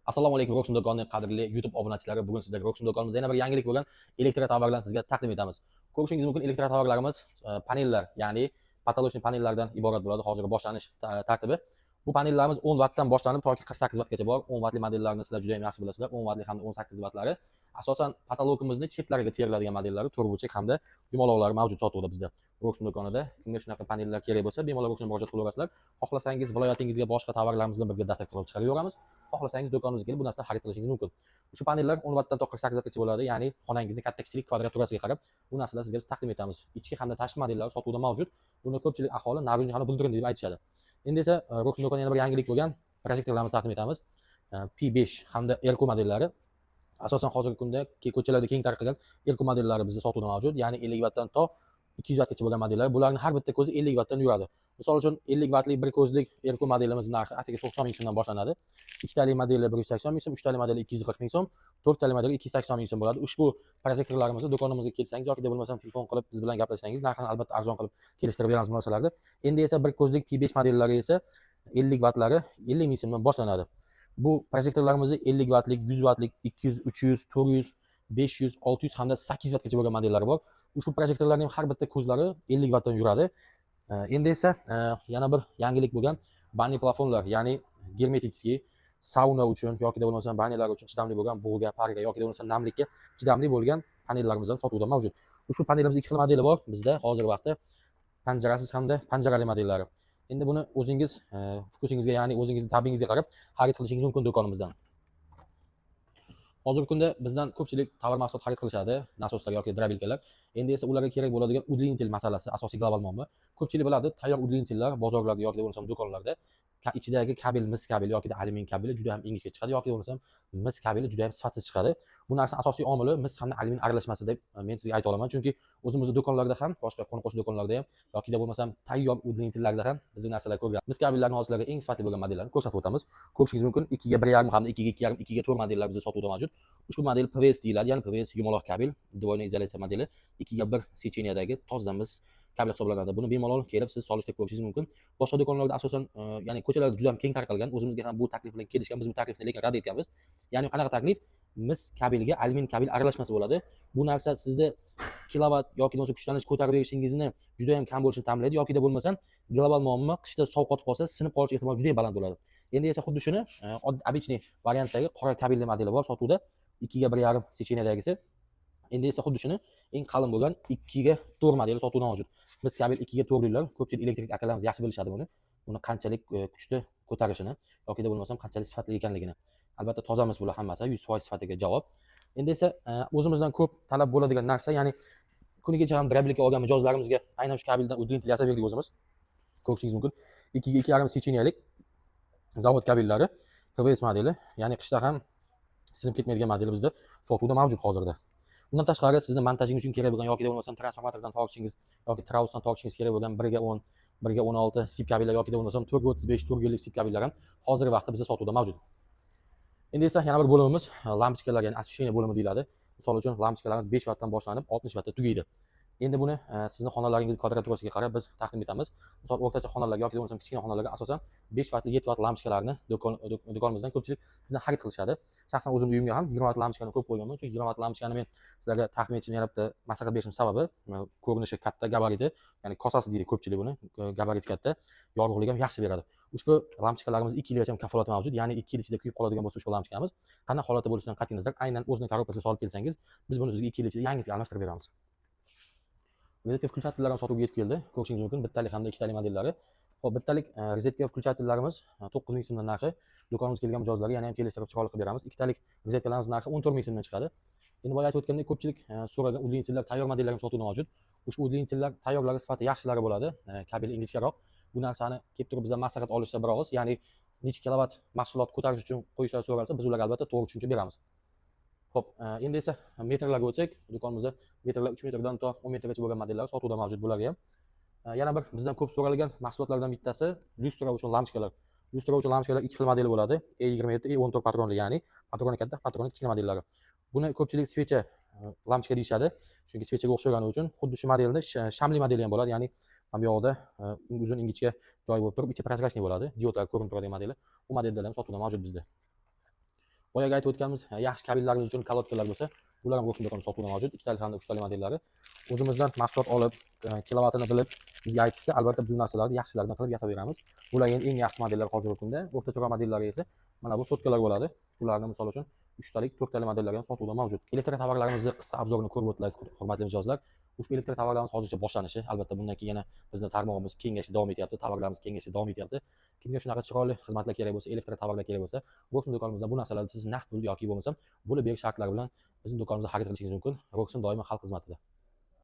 Assalomu alaykum Roxim do'konining qadrli YouTube obunachilari. Bugun sizlarga Roxim do'konimizda yana bir yangilik bo'lgan elektr tovarlarni sizga taqdim etamiz. Ko'rishingiz mumkin, elektr tovarlarimiz panellar, ya'ni patolochnik panellardan iborat bo'ladi. Hozir boshlanish tartibi. Bu panellarimiz 10 wattdan boshlanib toki 48 wattgacha bor. 10 wattli modellarni sizlar juda ham yaxshi bilasizlar. 10 wattli hamda 18 wattlari. Asosan patologimizni chetlariga teriladigan modellar, turbuchek hamda yumaloqlari mavjud sotuvda bizda. Roxim do'konida kimga shunaqa panellar kerak bo'lsa, bemalol Roximga murojaat qilaverasizlar. Xohlasangiz viloyatingizga boshqa tovarlarimiz bilan birga dastak qilib chiqarib yuboramiz. Xohlasangiz do'konimizga kelib bu narsani xarid qilishingiz mumkin. Shu panellar 10 wattdan 48 wattgacha bo'ladi, ya'ni xonangizni katta kichik kvadraturasiga qarab bu narsalarni sizga taqdim etamiz. Ichki hamda tashqi modellar sotuvda mavjud. Buni ko'pchilik aholi narujni hali bildirin deb aytishadi. Endi esa Roxim do'konida yana bir yangilik bo'lgan projektorlarimizni taqdim etamiz. P5 hamda Erko modellari. Asosan hozirgi kunda ko'chalarda keng tarqalgan Erko modellari bizda sotuvda mavjud, ya'ni 50 wattdan to 200 wattgacha bo'lgan modellar. Bularning har bitta ko'zi 50 wattdan yuradi. Misol uchun 50 wattli bir ko'zlik Erko modelimiz narxi atigi 90 ming so'mdan boshlanadi. 2 tali modeli 180 ming so'm, 3 tali modeli 240 ming so'm, 4 tali modeli 280 ming so'm bo'ladi. Ushbu projektorlarimizni do'konimizga kelsangiz yoki bo'lmasam telefon qilib biz bilan gaplashsangiz narxini albatta arzon qilib kelishtirib beramiz bu narsalarni. Endi esa bir ko'zlik P5 modellari esa 50 wattlari 50 ming so'mdan boshlanadi. Bu projektorlarimizni 50 wattlik, 100 wattlik, 200, 300, 400, 500, 600 hamda 800 wattgacha bo'lgan modellari bor. Ushbu projektorlarning har bitta ko'zlari 50 wattdan yuradi. Endi esa yana bir yangilik bo'lgan banni plafonlar, ya'ni germetichskiy sauna uchun yoki bo'lmasam bannilar uchun chidamli bo'lgan bug'ga, parga yoki bo'lmasam namlikka chidamli bo'lgan panellarimiz ham sotuvda mavjud. Ushbu panelimiz ikki xil modeli bor bizda hozirgi vaqtda, panjarasiz hamda panjarali modellari. Endi buni o'zingiz fokusingizga, ya'ni o'zingizning tabingizga qarab xarid qilishingiz mumkin do'konimizdan. Hozirgi kunda bizdan ko'pchilik tovar mahsulot xarid qilishadi, nasoslar yoki drabilkalar. Endi esa ularga kerak bo'ladigan udlintel masalasi asosiy global muammo. Ko'pchilik biladi, tayyor udlintellar bozorlarda yoki bo'lmasam do'konlarda ichidagi kabel, mis kabel yoki alyumin kabeli juda ham ingichka chiqadi yoki bo'lmasam mis kabeli juda ham sifatsiz chiqadi. Bu narsa asosiy omili mis hamda alyumin aralashmasi deb men sizga ayta olaman, chunki o'zimizning do'konlarda ham, boshqa qo'ni-qo'shni do'konlarda ham yoki bo'lmasam tayyor udlintellarda ham biz bu narsalarni ko'rgan. Mis kabellarning hozirlari eng sifatli bo'lgan modellarni ko'rsatib o'tamiz. Ko'rishingiz mumkin, 2 ga 1.5 hamda 2 ga 2.5, 2 ga 4 modellar bizda sotuvda mavjud. Ushbu model PVS deyiladi, ya'ni PVS yumaloq kabel, двойной izolyatsiya modeli, 2 ga 1 secheniyadagi toza mis kabel hisoblanadi. Buni bemalol kelib siz solishtirib ko'rishingiz mumkin. Boshqa do'konlarda asosan, ya'ni ko'chalarda juda ham keng tarqalgan, o'zimizga ham bu taklif bilan kelishgan, biz bu taklifni lekin rad etganmiz. Ya'ni qanaqa taklif? Mis kabelga alyumin kabel aralashmasi bo'ladi. Bu narsa sizda kilovat yoki bo'lmasa kuchlanish ko'tarib berishingizni juda ham kam bo'lishini ta'minlaydi yoki bo'lmasam global muammo qishda sovqotib qolsa sinib qolish ehtimoli juda ham baland bo'ladi. Endi esa xuddi shuni обычный variantdagi qora kabelli modeli bor sotuvda, 2 ga 1.5 secheniyadagisi. Endi esa xuddi shuni eng qalin bo'lgan 2 ga 4 modeli sotuvda mavjud. Biz kabel 2 ga 4liklar, ko'pchilik elektrik akalarimiz yaxshi bilishadi buni. Buni qanchalik kuchli ko'tarishini yoki bo'lmasam qanchalik sifatli ekanligini. Albatta tozamiz bular hammasi 100% sifatiga javob. Endi esa o'zimizdan ko'p talab bo'ladigan narsa, ya'ni kunigacha ham drabilka olgan mijozlarimizga aynan shu kabeldan udlintel yasab berdik o'zimiz. Ko'rishingiz mumkin. 2 ga 2.5 secheniyalik zavod kabellari PVS modeli, ya'ni qishda ham sinib ketmaydigan modeli bizda sotuvda mavjud hozirda. Bundan tashqari sizni montajingiz uchun kerak bo'lgan yoki bo'lmasam transformatordan tortishingiz yoki trausdan tortishingiz kerak bo'lgan 1 ga 10, 1 ga 16 sip kabellar yoki bo'lmasam 4 ga 35, 4 ga 50 sip kabellar ham hozirgi vaqtda bizda sotuvda mavjud. Endi esa yana bir bo'limimiz lampochkalar, ya'ni освещение bo'limi deyiladi. Misol uchun lampochkalarimiz 5 wattdan boshlanib 60 wattda tugaydi. Endi buni sizni xonalaringiz kvadraturasiga qarab biz taqdim etamiz. Misol o'rtacha xonalar yoki bo'lmasam kichkina xonalarga asosan 5 wattli, 7 watt lampochkalarni do'konimizdan ko'pchilik bizdan xarid qilishadi. Shaxsan o'zimning uyimga ham 20 watt lampochkani ko'p qo'yganman, chunki 20 watt lampochkani men sizlarga taqdim etishim yana bitta maslahat berishim sababi ko'rinishi katta, gabariti, ya'ni kosasi deydi ko'pchilik buni, gabariti katta, yorug'ligi ham yaxshi beradi. Ushbu lampochkalarimiz 2 yilgacha kafolati mavjud, ya'ni 2 yil ichida kuyib qoladigan bo'lsa ushbu lampochkamiz qanday holatda bo'lishidan qat'iy nazar aynan o'zini korobkasiga solib kelsangiz, biz buni sizga 2 yil ichida yangisiga almashtirib beramiz. Rozetka включательlar ham sotuvga yetib keldi. Ko'rishingiz mumkin, bittalik hamda ikkitalik modellari. Xo'p, bittalik rozetka включательlarimiz 9 ming so'mdan narxi. Do'konimizga kelgan mijozlarga yana ham kelishtirib chiroyli qilib beramiz. Ikkitalik rozetkalarimiz narxi 14 ming so'mdan chiqadi. Endi boya aytib o'tgandek, ko'pchilik so'ragan udlintellar, tayyor modellar ham sotuvda mavjud. Ushbu udlintellar tayyorlari sifati yaxshilari bo'ladi, kabel ingichkaroq. Bu narsani kelib turib bizdan maslahat olishsa bir og'iz, ya'ni necha kilovat mahsulot ko'tarish uchun qo'yishlar so'ralsa, biz ularga albatta to'g'ri tushuncha beramiz. Xo'p, endi esa metrlarga o'tsak, do'konimizda metrlar 3 metrdan to 10 metrgacha bo'lgan modellar sotuvda mavjud bularga ham. Yana bir bizdan ko'p so'ralgan mahsulotlardan bittasi lyustra uchun lampochkalar. Lyustra uchun lampochkalar ikki xil modeli bo'ladi. E27, E14 patronli, ya'ni patroni katta, patroni kichkina modellari. Buni ko'pchilik svecha lampochka deyishadi, chunki svechaga o'xshagani uchun xuddi shu modelda shamli modeli ham bo'ladi, ya'ni ham yoqda uzun ingichka joy bo'lib turib, ichi prozrachniy bo'ladi, diodlar ko'rinib turadigan modeli. Bu modellar ham sotuvda mavjud bizda. boyagi aytib o'tganimiz yaxshi kabellarimiz uchun kolodkalar bo'lsa, bular ham Roxin do'konida sotuvda mavjud. Ikkitalik hamda uchtalik modellari. O'zimizdan mahsulot olib, kilovatini bilib, bizga aytishsa, albatta biz bu narsalarni yaxshilardan qilib yasab beramiz. Bular endi eng yaxshi modellar hozirgi kunda. O'rtacha modellari esa mana bu sotkalar bo'ladi. Ularni misol uchun 3 talik, 4 talik modellar ham sotuvda mavjud. Elektr tovarlarimizni qisqa obzorini ko'rib o'tdingiz, hurmatli mijozlar. Ushbu elektr tovarlarimiz hozircha boshlanishi, albatta bundan keyin yana bizning tarmog'imiz kengayishda davom etyapti, tovarlarimiz kengayishda davom etyapti. Kimga shunaqa chiroyli xizmatlar kerak bo'lsa, elektr tovarlar kerak bo'lsa, Roxin do'konimizdan bu narsalarni siz naqd pul yoki bo'lmasam bo'lib berish shartlari bilan bizning do'konimizda xarid qilishingiz mumkin. Roxin doimo xalq xizmatida.